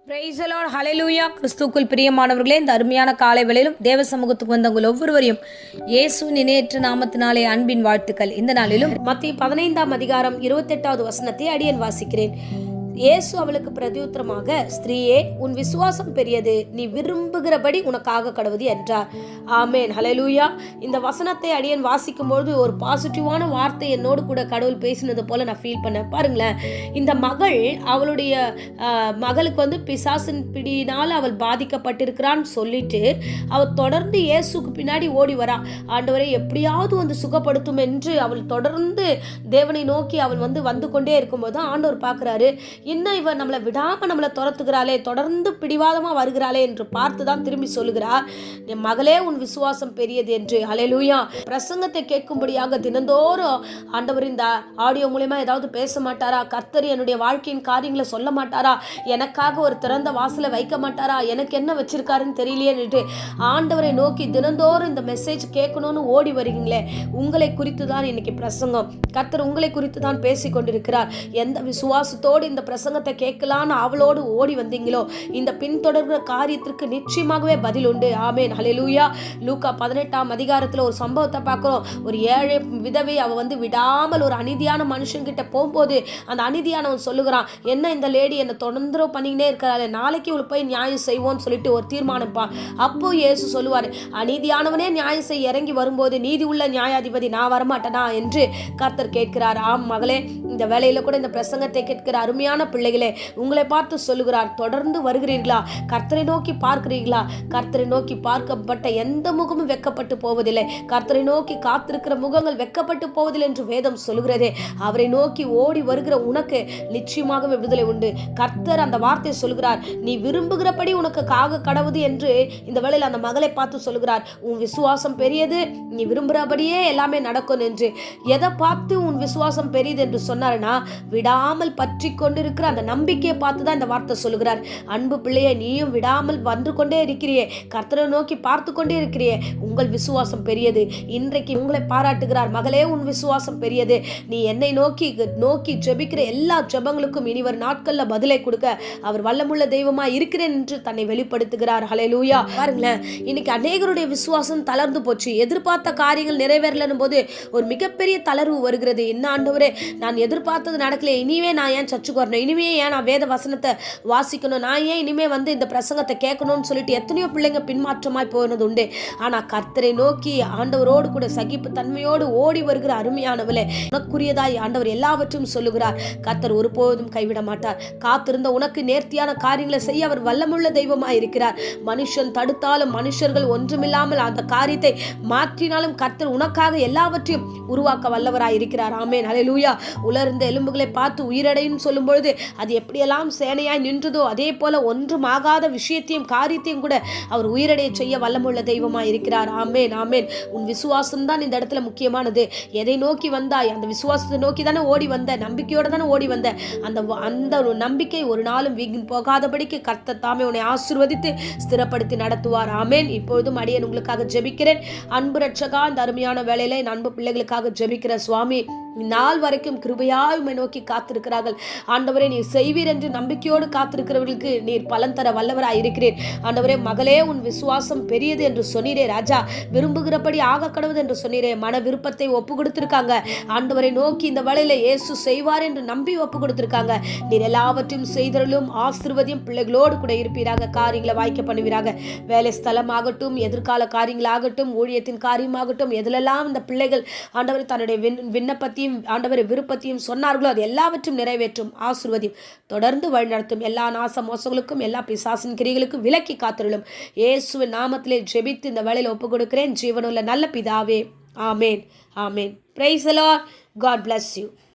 Price the Lord, ஹல்லேலூயா. கிறிஸ்துவுக்குள் பிரியமானவர்களே, இந்த அருமையான காலை வேளையிலும் தேவ சமூகத்துக்கு வந்த உங்கள் ஒவ்வொருவரையும் இயேசுவின் இணையற்ற நாமத்தினாலே அன்பின் வாழ்த்துக்கள். இந்த நாளிலும் மத்திய 15ஆம் அதிகாரம் 28வது வசனத்தை அடியேன் வாசிக்கிறேன். இயேசு அவளுக்கு பிரதியுத்தரமாக, ஸ்திரீயே, உன் விசுவாசம் பெரியது, நீ விரும்புகிறபடி உனக்காக கடவுது என்றார். ஆமேன், ஹல்லேலூயா. இந்த வசனத்தை அடியேன் வாசிக்கும்போது ஒரு பாசிட்டிவான வார்த்தை என்னோடு கூட கடவுள் பேசினது போல நான் ஃபீல் பண்ணேன். பாருங்களேன், இந்த மகள் அவளுடைய மகளுக்கு பிசாசின் பிடியினால் அவள் பாதிக்கப்பட்டிருக்கிறான்னு சொல்லிட்டு அவள் தொடர்ந்து இயேசுக்கு பின்னாடி ஓடி வரா. ஆண்டவரை எப்படியாவது சுகப்படுத்தும் என்று அவள் தொடர்ந்து தேவனை நோக்கி அவள் வந்து கொண்டே இருக்கும்போது ஆண்டவர் பார்க்குறாரு, இன்னும் இவன் நம்மளை விடாமல் நம்மளை துரத்துகிறாளே, தொடர்ந்து பிடிவாதமாக வருகிறாளே என்று பார்த்து தான் திரும்பி சொல்லுகிறார், என் மகளே, உன் விசுவாசம் பெரியது என்று. ஹல்லேலூயா. பிரசங்கத்தை கேட்கும்படியாக தினந்தோறும் ஆண்டவர் இந்த ஆடியோ மூலமா ஏதாவது பேச மாட்டாரா? கர்த்தர் என்னுடைய வாழ்க்கையின் காரியங்களை சொல்ல மாட்டாரா? எனக்காக ஒரு திறந்த வாசலை வைக்க மாட்டாரா? எனக்கு என்ன வச்சிருக்காருன்னு தெரியலையேன்னு ஆண்டவரை நோக்கி தினந்தோறும் இந்த மெசேஜ் கேட்கணும்னு ஓடி வருகிறீங்களே, உங்களை குறித்து தான் இன்னைக்கு பிரசங்கம். கர்த்தர் உங்களை குறித்து தான் பேசி கொண்டிருக்கிறார். எந்த விசுவாசத்தோடு இந்த பிரசங்கத்தை கேட்கலான்னு அவளோடு ஓடி வந்தீங்களோ, இந்த பின்தொடர்கிற காரியத்திற்கு நிச்சயமாகவே பதில் உண்டு. ஆமேன், ஹல்லேலூயா. லூக்கா 18ஆம் அதிகாரத்தில் ஒரு சம்பவத்தை பார்க்கிறோம். ஒரு ஏழை விதவை அவ விடாமல் ஒரு அநீதியான மனுஷன்கிட்ட போகும்போது அந்த அநீதியானவன் சொல்லுகிறான், என்ன இந்த லேடி என்னை தொந்தரவு பண்ணிக்கினே இருக்கிறாள், நாளைக்கு இவளுக்கு போய் நியாயம் செய்வோம்னு சொல்லிட்டு ஒரு தீர்மானம்ப்பான். அப்போ இயேசு சொல்லுவார், அநீதியானவனே நியாயம் செய்ய இறங்கி வரும்போது நீதி உள்ள நியாயாதிபதி நான் வரமாட்டேனா என்று கர்த்தர் கேட்கிறார். ஆம் மகளே, இந்த வேளையில கூட இந்த பிரசங்கத்தை கேட்கிற அருமையான பிள்ளைகளே, உங்களை பார்த்து சொல்லுகிறார், தொடர்ந்து வருகிறீர்களா? கர்த்தரை நோக்கி பார்க்கிறீர்களா? கர்த்தரை நோக்கி பார்க்கப்பட்ட எந்த முகமும் வெட்கப்பட்டு போவதில்லை. கர்த்தரை நோக்கி காத்திருக்கிற முகங்கள் வெட்கப்பட்டு போவதில்லை என்று வேதம் சொல்லுகிறதே. அவரை நோக்கி ஓடி வருகிற உனக்கு நிச்சயமாக விடுதலை உண்டு. கர்த்தர் அந்த வார்த்தை சொல்லுகிறார், நீ விரும்புகிறபடி உனக்கு காக கடவுது என்று இந்த வேளையில் அந்த மகளை பார்த்து சொல்லுகிறார். உன் விசுவாசம் பெரியது, நீ விரும்புகிறபடியே எல்லாமே நடக்கும் என்று. எதை பார்த்து உன் விசுவாசம் பெரியது என்று சொன்னார்னா, விடாமல் பற்றி கொண்டிருக்கிற அந்த நம்பிக்கையை பார்த்து தான் இந்த வார்த்தை சொல்லுகிறார். அன்பு பிள்ளையை, நீயும் விடாமல் வந்து கொண்டே இருக்கிறியே, கர்த்தரை நோக்கி பார்த்து கொண்டே இருக்கிறியே, உங்கள் விசுவாசம் பெரியது. இன்றைக்கு உங்களை பாராட்டுகிறார், மகளே, உன் விசுவாசம் பெரியது. நீ என்னை நோக்கி ஜெபிக்கிற எல்லா ஜெபங்களுக்கும் இனி வரும் நாட்கள்ல பதிலை கொடுக்க அவர் வல்லமுள்ள தெய்வமா இருக்கிறேன் என்று தன்னை வெளிப்படுத்துகிறார். ஹல்லேலூயா. பாருங்களேன், இன்னைக்கு அநேகருடைய விசுவாசம் தளர்ந்து போச்சு. எதிர்பார்த்த காரியங்கள் நிறைவேறலனும் போது ஒரு மிகப்பெரிய தளர்வு வருகிறது. என்ன ஆண்டவரே, நான் எதிர்பார்த்தது நடக்கல, இனிமே நான் ஏன் சர்ச்சுக்கு வரணும், இனிமே ஏன் நான் வேத வசனத்தை வாசிக்கணும், நான் ஏன் இனிமே இந்த பிரசங்கத்தை கேட்கணும்னு சொல்லிட்டு எத்தனையோ பிள்ளைங்க பின்மாற்றமாய் போனது உண்டு. ஆனா கர்த்தரை நோக்கி ஆண்டவரோடு கூட சகிப்பு தன்மையோடு ஓடி வருகிற அருமையானவளே, உனக்குரியதாய் ஆண்டவர் எல்லாவற்றையும் சொல்லுகிறார். கர்த்தர் ஒருபோதும் கைவிட மாட்டார். காத்திருந்த உனக்கு நேர்த்தியான காரியங்களை செய்ய அவர் வல்லமுள்ள தெய்வமாய் இருக்கிறார். மனுஷன் தடுத்தாலும், மனுஷர்கள் ஒன்றுமில்லாமல் அந்த காரியத்தை மாற்றினாலும் கர்த்தர் உனக்காக எல்லாவற்றையும் உருவாக்க வல்லவராய் இருக்கிறார். ஆமென், ஹல்லேலூயா. உலர்ந்த எலும்புகளை பார்த்து உயிரடையும் சொல்லும் பொழுது அது எப்படியெல்லாம் சேனையாய் நின்றதோ, அதே போல ஒன்றும் ஆகாத விஷயத்தையும் காரியத்தையும் கூட அவர் உயிரடைய செய்ய வல்லமுள்ள தெய்வமாய் இருக்கிறார். ஆமேன், ஆமேன். உன் விசுவாசம் தான் இந்த இடத்துல முக்கியமானது. எதை நோக்கி வந்தாய்? அந்த விசுவாசத்தை நோக்கி தானே ஓடி வந்த, நம்பிக்கையோட தானே ஓடி வந்த. அந்த நம்பிக்கை ஒரு நாளும் வீண் போகாதபடிக்கு கர்த்தர் தாமே உன்னை ஆசீர்வதித்து ஸ்திரப்படுத்தி நடத்துவார். ஆமேன். இப்பொழுதும் அடியேன் உங்களுக்காக ஜெபிக்கிறேன். அன்பு ரட்சகா, இந்த அருமையான வேளையில என் அன்பு பிள்ளைகளுக்காக ஜெபிக்கிற சுவாமி, நாள் வரைக்கும் கிருபையாய் உம்மை நோக்கி காத்திருக்கிறார்கள். ஆண்டவரே, நீர் செய்வீர் என்று நம்பிக்கையோடு காத்திருக்கிறவர்களுக்கு நீர் பலன் தர வல்லவராய் இருக்கிறீர். ஆண்டவரே, மகளே, உன் விசுவாசம் பெரியது என்று சொன்னீரே ராஜா, விரும்புகிறபடி ஆக கடவுது என்று சொன்னீரே. மன விருப்பத்தை ஒப்பு கொடுத்திருக்காங்க. ஆண்டவரை நோக்கி இந்த வேளையில இயேசு செய்வார் என்று நம்பி ஒப்பு கொடுத்திருக்காங்க. நீர் எல்லாவற்றையும் செய்தருளும், ஆசீர்வதியும், பிள்ளைகளோடு கூட இருப்பீராக, காரியங்களை வாய்க்க பண்ணுவீராக. வேலை ஸ்தலமாகட்டும், எதிர்கால காரியங்களாகட்டும், ஊழியத்தின் காரியமாகட்டும், எதிலெல்லாம் இந்த பிள்ளைகள் ஆண்டவர் தன்னுடைய விண்ணப்பத்தையும் ஆண்டவரை விருப்பத்தையும் சொன்னார்களோ அது எல்லாவற்றும் நிறைவேற்றும், ஆசீர்வதியும், தொடர்ந்து வழிநடத்தும். எல்லா நாச மோசங்களுக்கும், எல்லா பிசாசின் கிரிகளுக்கும் விலக்கி காத்திருளும். இயேசுவின் நாமத்திலே ஜெபித்து இந்த வேளையில ஒப்பு கொடுக்கிறேன், ஜீவனுள்ள நல்ல பிதாவே. ஆமேன், ஆமேன். Praise the Lord. God bless you.